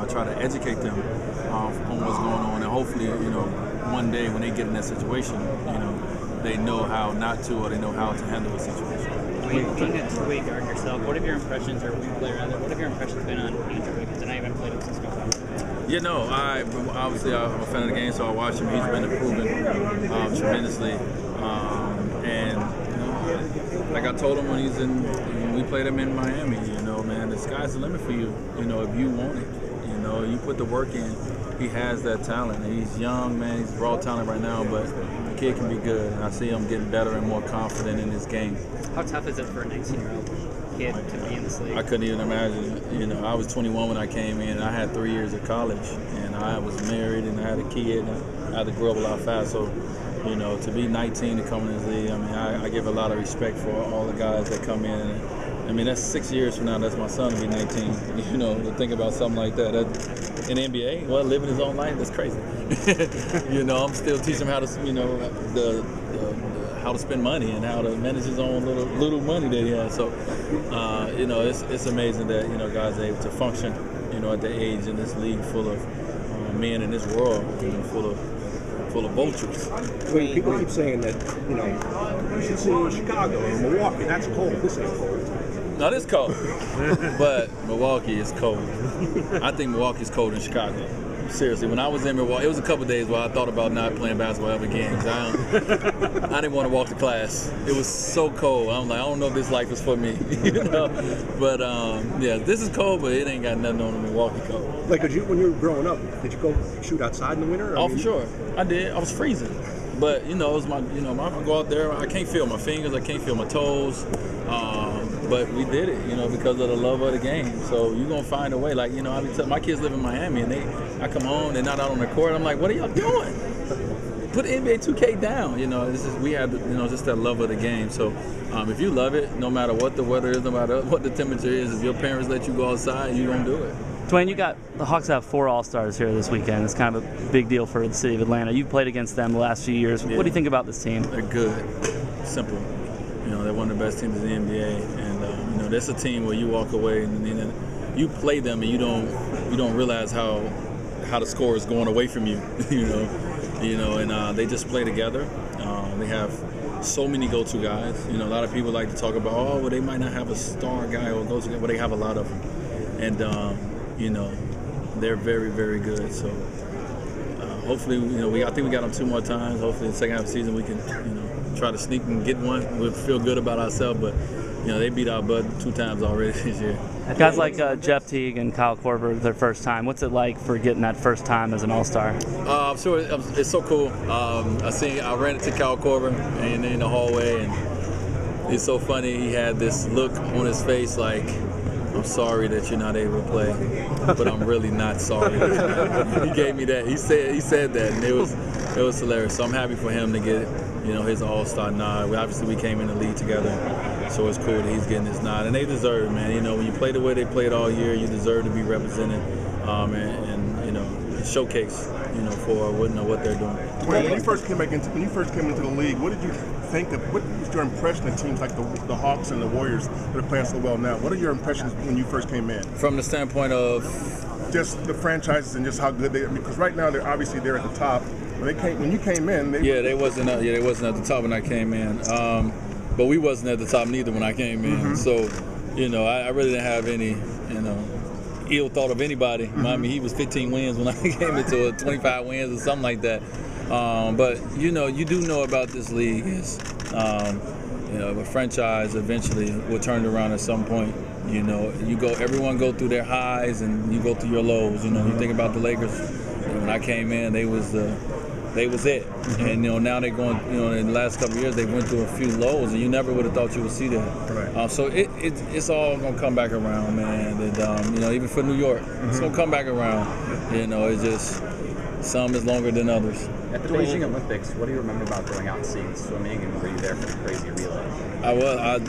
try to educate them on what's going on, and hopefully, one day when they get in that situation, they know how not to, or they know how to handle the situation. Being a two-way guard yourself, what have your impressions, or wing player rather, what have your impressions been on Andrew Wiggins? And I haven't played him since November. I'm a fan of the game, so I watch him. He's been improving tremendously, and like I told him when we played him in Miami, man, the sky's the limit for you. If you want it, you put the work in. He has that talent. He's young, man. He's raw talent right now, but the kid can be good. And I see him getting better and more confident in his game. How tough is it for a 19-year-old kid to be in this league? I couldn't even imagine. I was 21 when I came in, and I had 3 years of college, and I was married, and I had a kid, and I had to grow up a lot fast. So, to be 19 to come in this league, I give a lot of respect for all the guys that come in. That's 6 years from now. That's my son to be 19. To think about something like that. In the NBA, living his own life, that's crazy. I'm still teaching him how to, how to spend money and how to manage his own little money that he has. So, it's amazing that guys are able to function, at the age in this league full of men in this world, full of vultures. People keep saying that you should see in Chicago or Milwaukee. That's cold. This ain't cold. No, it's cold, but Milwaukee is cold. I think Milwaukee's colder than Chicago. Seriously, when I was in Milwaukee, it was a couple of days where I thought about not playing basketball ever again because I didn't want to walk to class. It was so cold. I'm like, I don't know if this life is for me, But this is cold, but it ain't got nothing on the Milwaukee cold. Like, when you were growing up, did you go shoot outside in the winter? For sure, I did. I was freezing. But it was my, I go out there. I can't feel my fingers. I can't feel my toes. But we did it, because of the love of the game. So you're gonna find a way. Like, I be telling my kids live in Miami, and I come home, they're not out on the court. I'm like, what are y'all doing? Put NBA 2K down. We have, just that love of the game. So if you love it, no matter what the weather is, no matter what the temperature is, if your parents let you go outside, you're gonna do it. Dwayne, the Hawks have 4 All-Stars here this weekend. It's kind of a big deal for the city of Atlanta. You've played against them the last few years. Yeah. What do you think about this team? They're good. Simple. They're one of the best teams in the NBA, and that's a team where you walk away and you play them and you don't realize how the score is going away from you. And they just play together. They have so many go-to guys. A lot of people like to talk about, they might not have a star guy or go-to guy, but they have a lot of them, and they're very, very good. So hopefully, I think we got them 2 more times. Hopefully, in the second half of the season, we can, try to sneak and get one. We'll feel good about ourselves, but they beat our butt 2 times already this year. Guys like Jeff Teague and Kyle Korver, their first time. What's it like for getting that first time as an All-Star? I'm sure it's so cool. I ran into Kyle Korver in the hallway, and it's so funny. He had this look on his face like, I'm sorry that you're not able to play, but I'm really not sorry. He gave me that. He said that, and it was hilarious. So I'm happy for him to get his All-Star nod. Obviously, we came in the league together, so it's cool that he's getting his nod, and they deserve it, man. When you play the way they played all year, you deserve to be represented, and showcase, for what they're doing. When you first came into the league, what did you think of? What was your impression of teams like the Hawks and the Warriors that are playing so well now? What are your impressions when you first came in? From the standpoint of just the franchises and just how good they are, because right now they're at the top. When you came in, they wasn't at the top when I came in. But we wasn't at the top neither when I came in. Mm-hmm. So, I really didn't have any, ill thought of anybody. Mm-hmm. He was 15 wins when I came into 25 wins or something like that. But you do know about this league is, a franchise eventually will turn it around at some point. Everyone go through their highs and you go through your lows. You think about the Lakers. When I came in, they was it. Mm-hmm. And now they're going. In the last couple of years, they went through a few lows, and you never would have thought you would see that. Right. So it's all gonna come back around, man. And even for New York, it's gonna come back around. It's just some is longer than others. At the Beijing Olympics, what do you remember about going out and seeing swimming, and were you there for the crazy relay? I was.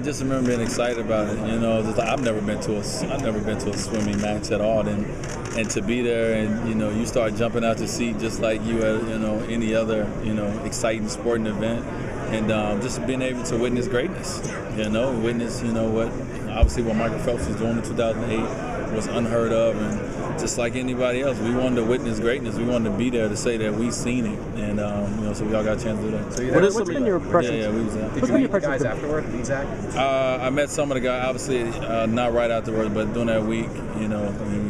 Just remember being excited about it. I've never been to a swimming match at all, and to be there, and you start jumping out to seat just like you at any other exciting sporting event, and just being able to witness greatness. Witness what Michael Phelps was doing in 2008. was unheard of, and just like anybody else, we wanted to witness greatness. We wanted to be there to say that we seen it, and so we all got a chance to do that. So what's been your impression? Yeah, we was there. Did you meet the guys afterward, Zach? I met some of the guys, obviously not right afterwards, but during that week,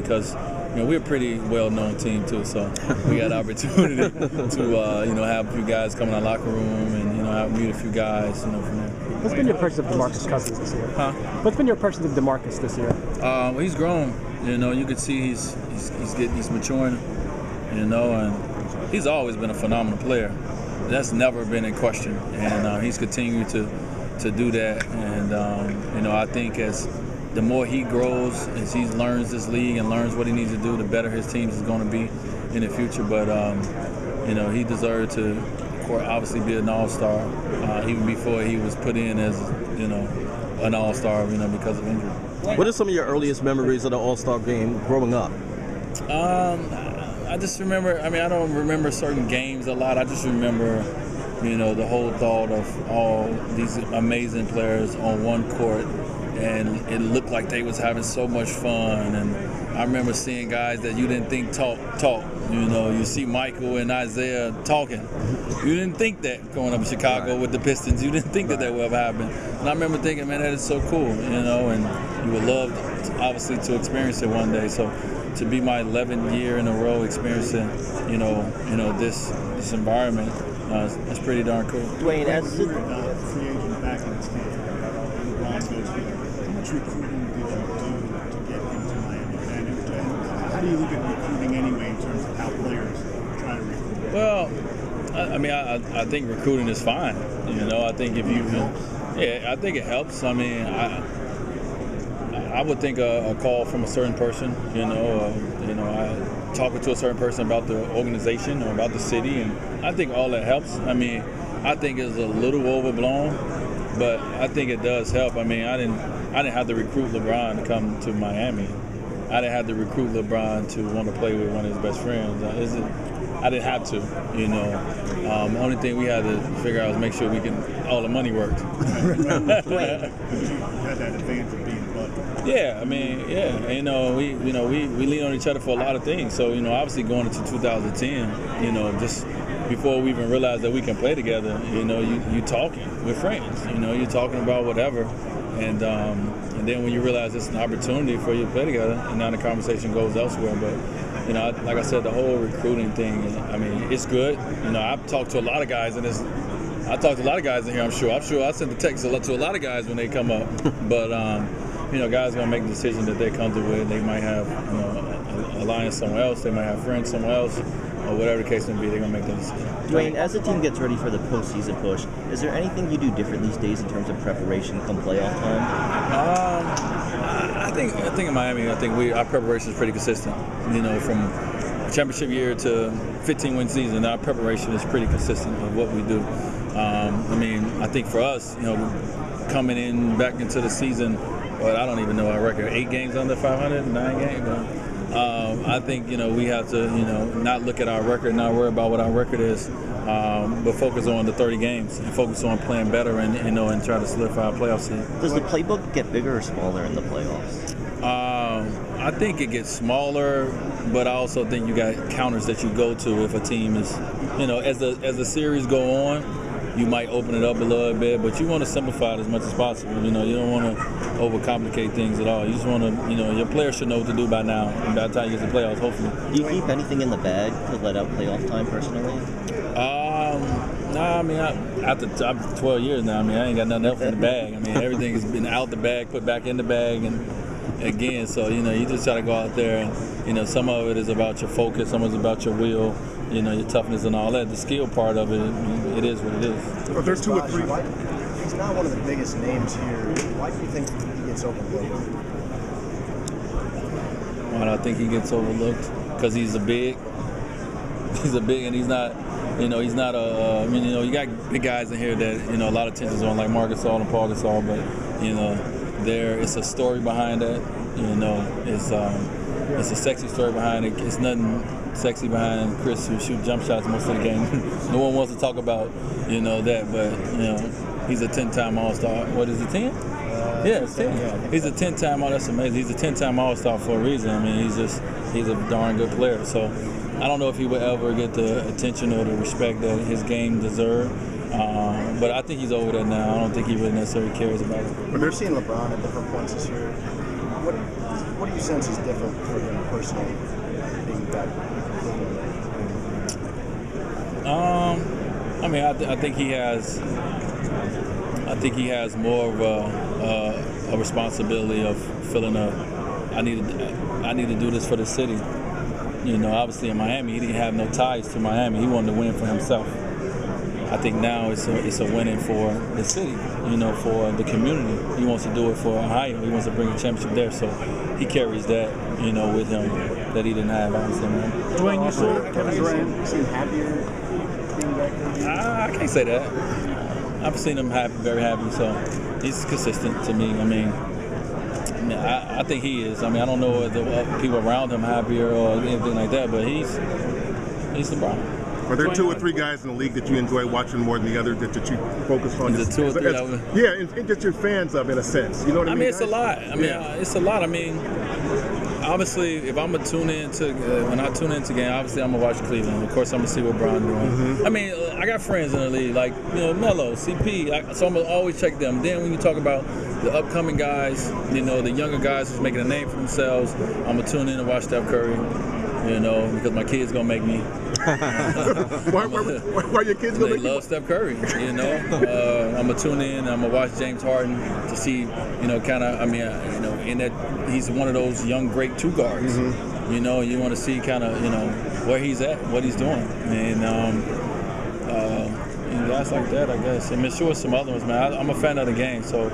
because we're a pretty well-known team too, so we got the opportunity to have a few guys come in our locker room and meet a few guys, from there. What's been your impression of DeMarcus Cousins this year? Huh? What's been your impression of DeMarcus this year? Well, he's grown. You could see he's maturing. And he's always been a phenomenal player. That's never been in question, and he's continued to do that. And I think as the more he grows, as he learns this league and learns what he needs to do, the better his team is going to be in the future. But he deserved to, obviously, be an all-star even before he was put in as an all-star, because of injury. What are some of your earliest memories of the All-Star game growing up? I just remember. I don't remember certain games a lot. I just remember, the whole thought of all these amazing players on one court. And it looked like they was having so much fun, and I remember seeing guys that you didn't think talk. You see Michael and Isaiah talking. You didn't think that growing up in Chicago with the Pistons. You didn't think that would ever happen. And I remember thinking, man, that is so cool, and you would love, obviously, to experience it one day. So to be my 11th year in a row experiencing, this environment, it's pretty darn cool. Dwayne, as free agent back in this game, LeBron goes here. How much recruiting did you do to get him to Miami? And how do you look at recruiting anyway in terms of how players try to recruit? Well, I think recruiting is fine. I think if you, I think it helps. I would think a call from a certain person, talking to a certain person about the organization or about the city, and I think all that helps. I think it's a little overblown, but I think it does help. I didn't have to recruit LeBron to come to Miami. I didn't have to recruit LeBron to want to play with one of his best friends. I didn't have to, The only thing we had to figure out was make sure all the money worked. You had that advantage of being a buddy. Yeah, we lean on each other for a lot of things. So, obviously going into 2010, just before we even realized that we can play together, you talking with friends, you're talking about whatever. And then when you realize it's an opportunity for you to play together, and now the conversation goes elsewhere. But, like I said, the whole recruiting thing, it's good. I've talked to a lot of guys, and I talked to a lot of guys in here, I'm sure I sent the text to a lot of guys when they come up. But, guys are going to make the decision that they're comfortable with. They might have, an alliance somewhere else. They might have friends somewhere else. Or whatever the case may be, they're going to make that decision. Dwayne, as the team gets ready for the postseason push, is there anything you do different these days in terms of preparation come playoff time? I think in Miami, our preparation is pretty consistent. From championship year to 15-win season, our preparation is pretty consistent with what we do. I think for us, coming in back into the season, well, I don't even know our record. 8 games under 500, 9 games. I think we have to not look at our record, not worry about what our record is, but focus on the 30 games and focus on playing better and try to solidify our playoff seed. Does the playbook get bigger or smaller in the playoffs? I think it gets smaller, but I also think you got counters that you go to if a team is, as the series go on. You might open it up a little bit, but you want to simplify it as much as possible. You don't want to overcomplicate things at all. You just want to, your players should know what to do by now, and by the time you get to the playoffs, hopefully. Do you keep anything in the bag to let out playoff time personally? I'm 12 years now. I ain't got nothing else in the bag. Everything has been out the bag, put back in the bag, and again, so you just try to go out there, and some of it is about your focus, some of it's about your will. Your toughness and all that. The skill part of it, it is what it is. Are there 2 or 3? He's not one of the biggest names here. Why do you think he gets overlooked? Why do I think he gets overlooked? Because he's a big, and he's not. He's not a. You got big guys in here that a lot of attention's on, like Marc Gasol and Paul Gasol, but it's a story behind that. It's a sexy story behind it. It's nothing sexy behind Chris who shoot jump shots most of the game. No one wants to talk about, that, but, he's a 10-time All-Star. What is it, 10? Yeah, it's 10. He's a 10-time All. That's amazing. He's a 10-time All-Star for a reason. I mean, he's a darn good player. So I don't know if he will ever get the attention or the respect that his game deserves. But I think he's over that now. I don't think he really necessarily cares about it. But they're seeing LeBron at different points this year. What do you sense is different for him personally, being that? I mean, I think he has. I think he has more of a responsibility of feeling I need to do this for the city. You know, obviously in Miami, he didn't have no ties to Miami. He wanted to win for himself. I think now it's a winning for the city, you know, for the community. He wants to do it for Ohio. He wants to bring a championship there. So he carries that, you know, with him that he didn't have, obviously, man. Dwayne, you saw Kevin Durant seem happier being back there? I can't say that. I've seen him very happy, so he's consistent to me. I mean, I think he is. I mean, I don't know if the people around him happier or anything like that, but he's LeBron. Are there 2 or 3 guys in the league that you enjoy watching more than the others that you focus on? Is it 2 or 3? Yeah, and just you're fans of, in a sense. You know what I mean? I mean, it's a lot. I mean, it's a lot. I mean, obviously, if I'm gonna tune in to when I tune into game, obviously I'm gonna watch Cleveland. Of course, I'm gonna see what Bron doing. Mm-hmm. I mean, I got friends in the league like Melo, CP. So I'm gonna always check them. Then when you talk about the upcoming guys, you know, the younger guys who's making a name for themselves, I'm gonna tune in and watch Steph Curry. You know, because my kids gonna make me. Why your kids gonna make They love Steph Curry. You know, I'm gonna tune in. I'm gonna watch James Harden to see, you know, kind of. I mean, you know, in that he's one of those young great 2 guards. Mm-hmm. You know, you want to see kind of, you know, where he's at, what he's doing, and guys like that, I guess. I mean, sure, some other ones, man. I'm a fan of the game, so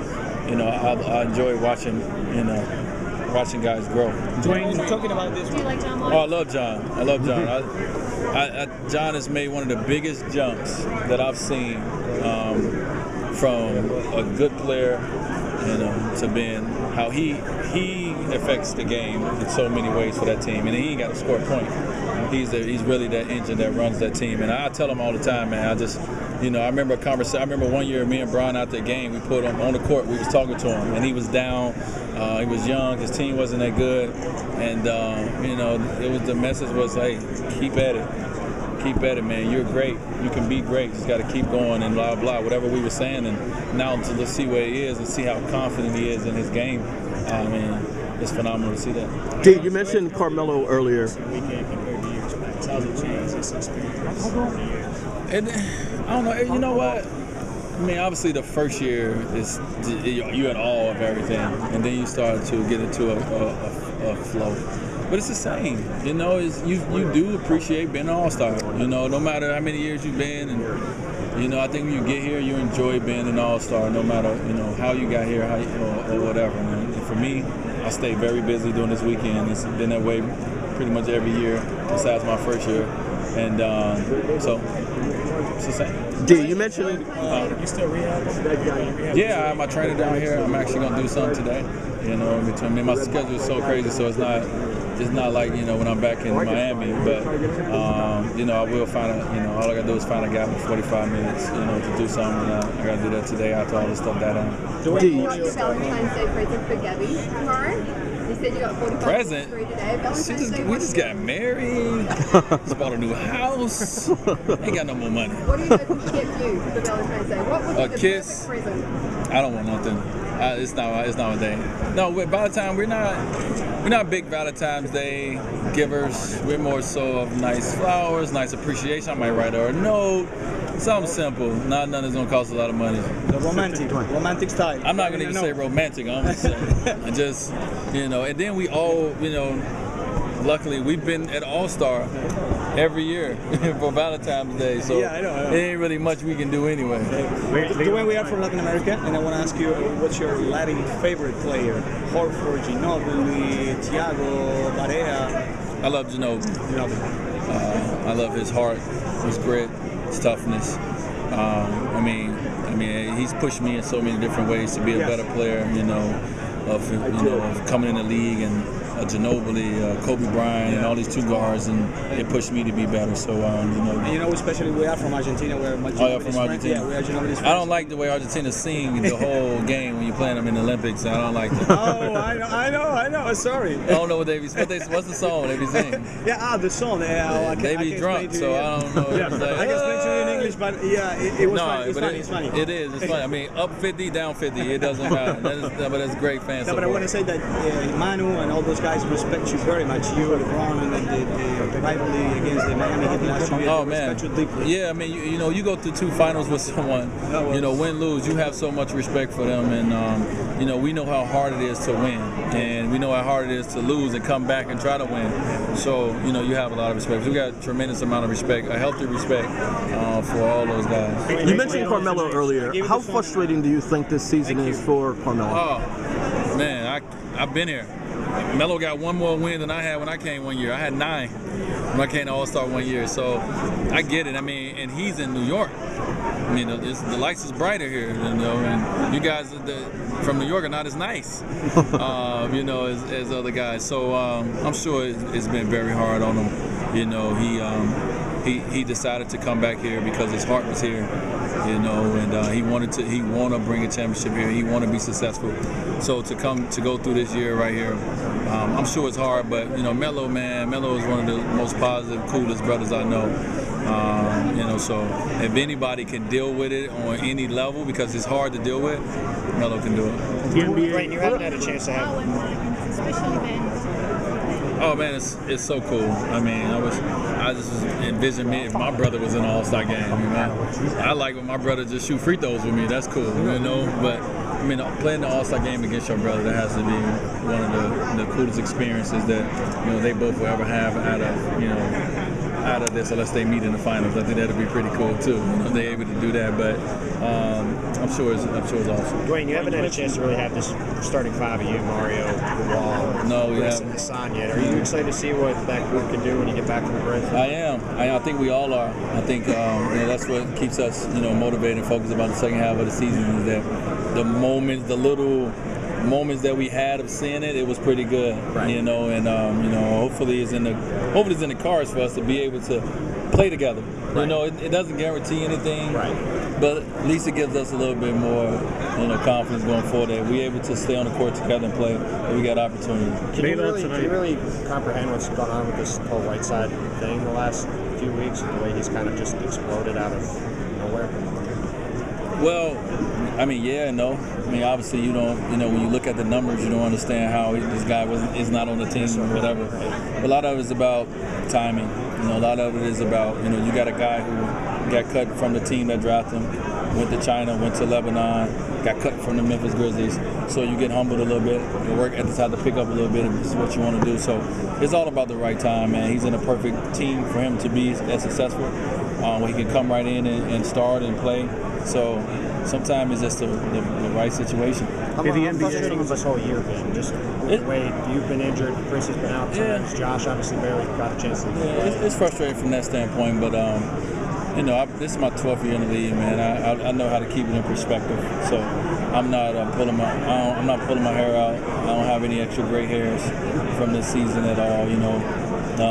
you know, I enjoy watching, you know. Watching guys grow. Dwayne, talking about this. Do you like John? Oh, I love John. John has made one of the biggest jumps that I've seen from a good player, you know, to being how he affects the game in so many ways for that team, and he ain't got to score a point. He's really that engine that runs that team, and I tell him all the time, man. I remember a conversation. I remember one year, me and Bron out the game, we put him on the court. We was talking to him, and he was down. He was young. His team wasn't that good, and you know, the message was, hey, keep at it, man. You're great. You can be great. Just got to keep going and blah blah. Whatever we were saying, and now to see where he is and see how confident he is in his game. I mean, it's phenomenal to see that. D, you mentioned Carmelo earlier. Weekend compared to years back. How's it changed this experience? I don't know. You know what? I mean, obviously the first year is you're at all of everything, and then you start to get into a flow. But it's the same, you know. You do appreciate being an all-star. You know, no matter how many years you've been, and you know, I think when you get here, you enjoy being an all-star, no matter how you got here, or whatever. Man. And for me, I stay very busy doing this weekend. It's been that way pretty much every year, besides my first year, and so it's the same. D, you mentioned you still rehab? Yeah, I have my trainer down here. I'm actually gonna do something today. You know, between me, my schedule is so crazy, so it's not like, you know, when I'm back in Miami. But you know, I will find all I gotta do is find a gap in 45 minutes, you know, to do something. I gotta do that today after all this stuff that What do you want your Valentine's Day present for Gabby tomorrow? You said you got 45 present. Today. We just got married. Just bought a new house. Ain't got no more money. What do you hoping to get you for Valentine's Day? What would be the kiss. perfect present? I don't want nothing. It's not a day. No, with Valentine, we're not big Valentine's Day givers. We're more so of nice flowers, nice appreciation. I might write her a note. Something simple. Nothing that's gonna cost a lot of money. The romantic style. I'm not gonna even say romantic. I'm gonna say, just, you know. And then we all, you know, luckily we've been at All-Star every year for Valentine's Day, so yeah, I know. there ain't really much we can do anyway. Dwayne, we are from Latin America, and I want to ask you, what's your Latin favorite player? Horford, Ginobili, Thiago, Barea. I love Ginobili. I love his heart, his grit, his toughness. I mean, he's pushed me in so many different ways to be a better player. You know, of coming in the league and Ginobili, Kobe Bryant, and all these two guards, and it pushed me to be better. So, especially we are from Argentina. We're much. Oh, yeah, from Argentina. Yeah, we are Ginobili's friends. I don't like the way Argentina sing the whole game when you're playing them in the Olympics. I don't like that. Oh, I know. Sorry. I don't know what they be. What's the song they be singing? Yeah, the song. They be drunk, so I don't know. I can explain to you in English, but it was funny. It's funny. It is. It's funny. I mean, up 50, down 50. It doesn't matter. But that's great fans. No, but I want to say that Manu and all those guys respect you very much. You, LeBron, and the rivalry against the Miami Heat last year. Oh man. Yeah, I mean, you go through 2 finals with someone. Win, lose. You have so much respect for them, and we know how hard it is to win, and we know how hard it is to lose and come back and try to win. So you have a lot of respect. We got a tremendous amount of respect, a healthy respect for all those guys. You mentioned Carmelo earlier. How frustrating do you think this season is for Carmelo? Oh man, I've been here. Melo got 1 more win than I had when I came 1 year. I had 9 when I came to All-Star 1 year. So I get it. I mean, and he's in New York. I mean, the lights is brighter here, and you guys from New York are not as nice, as other guys. So I'm sure it's been very hard on him. He decided to come back here because his heart was here, and he wanted to bring a championship here. He wanted to be successful. So to go through this year right here, I'm sure it's hard, but Melo is one of the most positive, coolest brothers I know. So if anybody can deal with it on any level, because it's hard to deal with, Melo can do it. Dwayne, you haven't had a chance to have. Oh man, it's so cool. I mean, I just envision me if my brother was in an All-Star game. I like when my brother just shoot free throws with me. That's cool, But I mean, playing the All-Star game against your brother, that has to be one of the coolest experiences that they both will ever have out of this, unless they meet in the finals. I think that'd be pretty cool too. They're able to do that, but I'm sure it's awesome. Dwayne, you haven't had a chance to really have this starting 5 of you, Mario, Wall, Chris, and Hassan yet. Are you excited to see what that group can do when you get back from the break? I am. I think we all are. I think that's what keeps us motivated and focused about the second half of the season, is that the little moments that we had of seeing it was pretty good, and hopefully it's in the cards for us to be able to play together. It doesn't guarantee anything, but at least it gives us a little bit more confidence going forward that we're able to stay on the court together and play, and we got opportunity. Can you really comprehend what's gone on with this whole Whiteside thing the last few weeks, the way he's kind of just exploded out of nowhere? Well, I mean, yeah and no. I mean, obviously, you don't, when you look at the numbers, you don't understand how this guy is not on the team or whatever. But a lot of it is about timing. A lot of it is about, you got a guy who got cut from the team that drafted him, went to China, went to Lebanon, got cut from the Memphis Grizzlies. So you get humbled a little bit. Your work ethics have to pick up a little bit. This is what you want to do. So it's all about the right time, man. He's in a perfect team for him to be as successful, where he can come right in and start and play. So sometimes it's just the right situation. How frustrating has this whole year been? Just the way you've been injured, Chris has been out times, Josh obviously barely got a chance to play. It's frustrating from that standpoint, but this is my 12th year in the league, man. I know how to keep it in perspective. So I'm not pulling my hair out. I don't have any extra gray hairs from this season at all.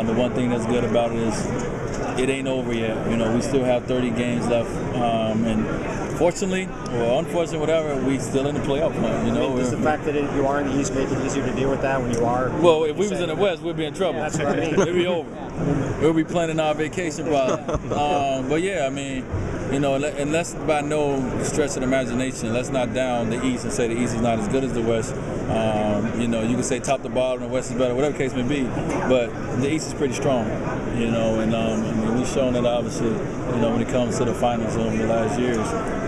The one thing that's good about it is it ain't over yet. We still have 30 games left, and fortunately or unfortunately, whatever, we still in the playoff hunt. Does the fact that you are in the East make it easier to deal with that when you are? Well, if we was in the West, we'd be in trouble. That's what I mean. It'd be over. We'll be planning our vacation probably. But yeah, I mean, and let's by no stretch of the imagination, let's not down the East and say the East is not as good as the West. You can say top to bottom, the West is better, whatever the case may be. But the East is pretty strong, and we've shown that obviously, when it comes to the finals over the last years.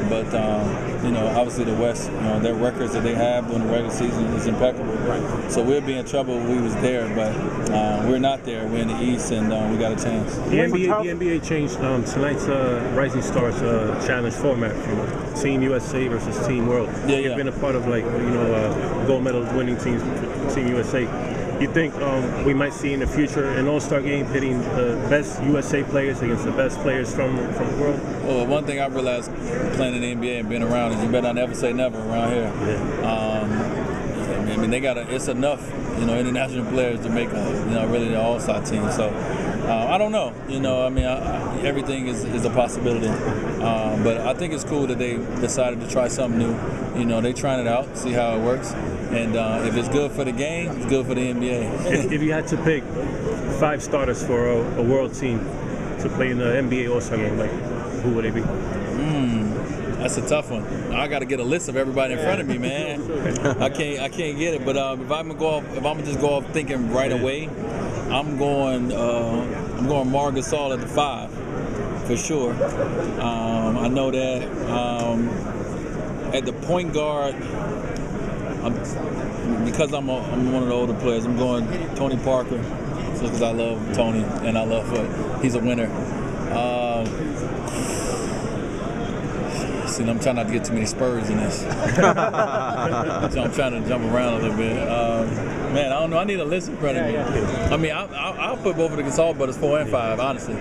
But obviously the West, their records that they have during the regular season is impeccable. So we'll be in trouble if we was there, but we're not there. We're in the East, and we got a chance. The NBA changed tonight's Rising Stars Challenge format from Team USA versus Team World. You've been a part of gold medal winning teams, Team USA. You think we might see in the future an All-Star game pitting the best USA players against the best players from the world? Well, one thing I realized playing in the NBA and being around is you better not ever say never around here. I mean, it's enough. international players to make really the All-Star team. So I don't know. Everything is a possibility. But I think it's cool that they decided to try something new. They trying it out, see how it works. And if it's good for the game, it's good for the NBA. If you had to pick 5 starters for a world team to play in the NBA All-Star game, like, who would they be? That's a tough one. I got to get a list of everybody in front of me, man. I can't get it. But if I'm gonna just go off thinking right away, I'm going Marc Gasol at the 5 for sure. I know that at the point guard, because I'm one of the older players, I'm going Tony Parker, just because I love Tony and I love he's a winner. See, I'm trying not to get too many Spurs in this. So I'm trying to jump around a little bit. Man, I don't know. I need a list in front of me. I mean, I'll put both of the Gasol brothers 4 and 5, honestly.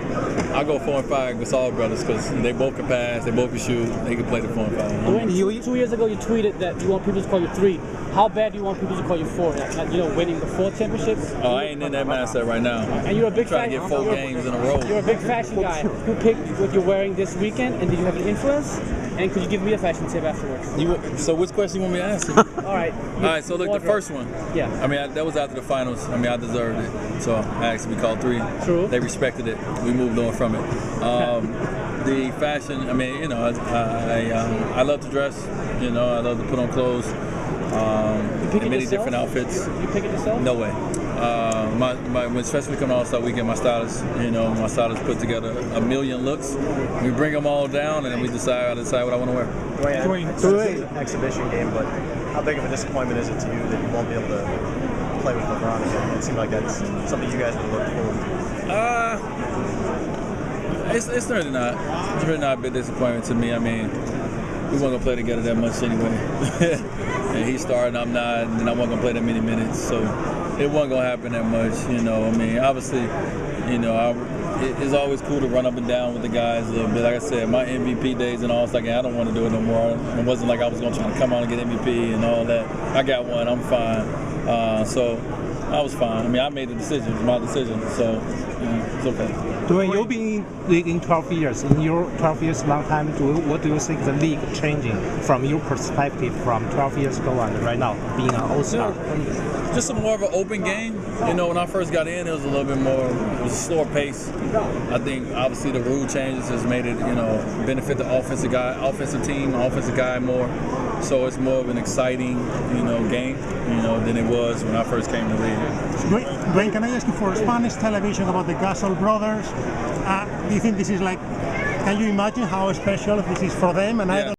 I'll go 4 and 5 Gasol brothers because they both can pass, they both can shoot, they can play the 4 and 5. Dwayne, 2 years ago you tweeted that you want people to call you 3. How bad do you want people to call you 4? Like, winning the 4 championships? Oh, I ain't in that mindset right now. And you're a big trying to get 4 games in a row. You're a big fashion guy. Who picked what you're wearing this weekend, and did you have an influence? And could you give me a fashion tip afterwards? So which question you want me to answer? All right. All right, so look, the first one. Yeah. I mean, that was after the finals. I mean, I deserved it. So I asked to be called 3. True. They respected it. We moved on from it. The fashion, I mean, I love to dress. I love to put on clothes. In many different outfits. You pick it yourself? No way. Especially coming All-Star Weekend, my stylist put together a million looks. We bring them all down, and then I decide what I want to wear. Dwayne, an exhibition game, but how big of a disappointment is it to you that you won't be able to play with LeBron again? It seemed like that's something you guys would look forward to. It's really not. It's really not a big disappointment to me. I mean, we weren't gonna play together that much anyway. And he started, I'm not, and then I wasn't gonna play that many minutes, so it wasn't gonna happen that much. I mean, obviously, it's always cool to run up and down with the guys a little bit. Like I said, my MVP days and all, it's like I don't want to do it no more. It wasn't like I was gonna try to come out and get MVP and all that. I got one, I'm fine. So I was fine. I mean, I made the decision. It was my decision, so it's okay. Dwayne, you've been in the league in 12 years. In your 12 years long time, what do you think the league changing from your perspective from 12 years ago and right now being an All-Star? Just more of an open game. When I first got in, it was a little bit more, it was a slower pace. I think obviously the rule changes has made it, benefit the offensive team, offensive guy more. So it's more of an exciting, game, than it was when I first came to the league. Dwayne, can I ask you for Spanish television about the Gasol brothers? Do you think this is can you imagine how special this is for them? And I don't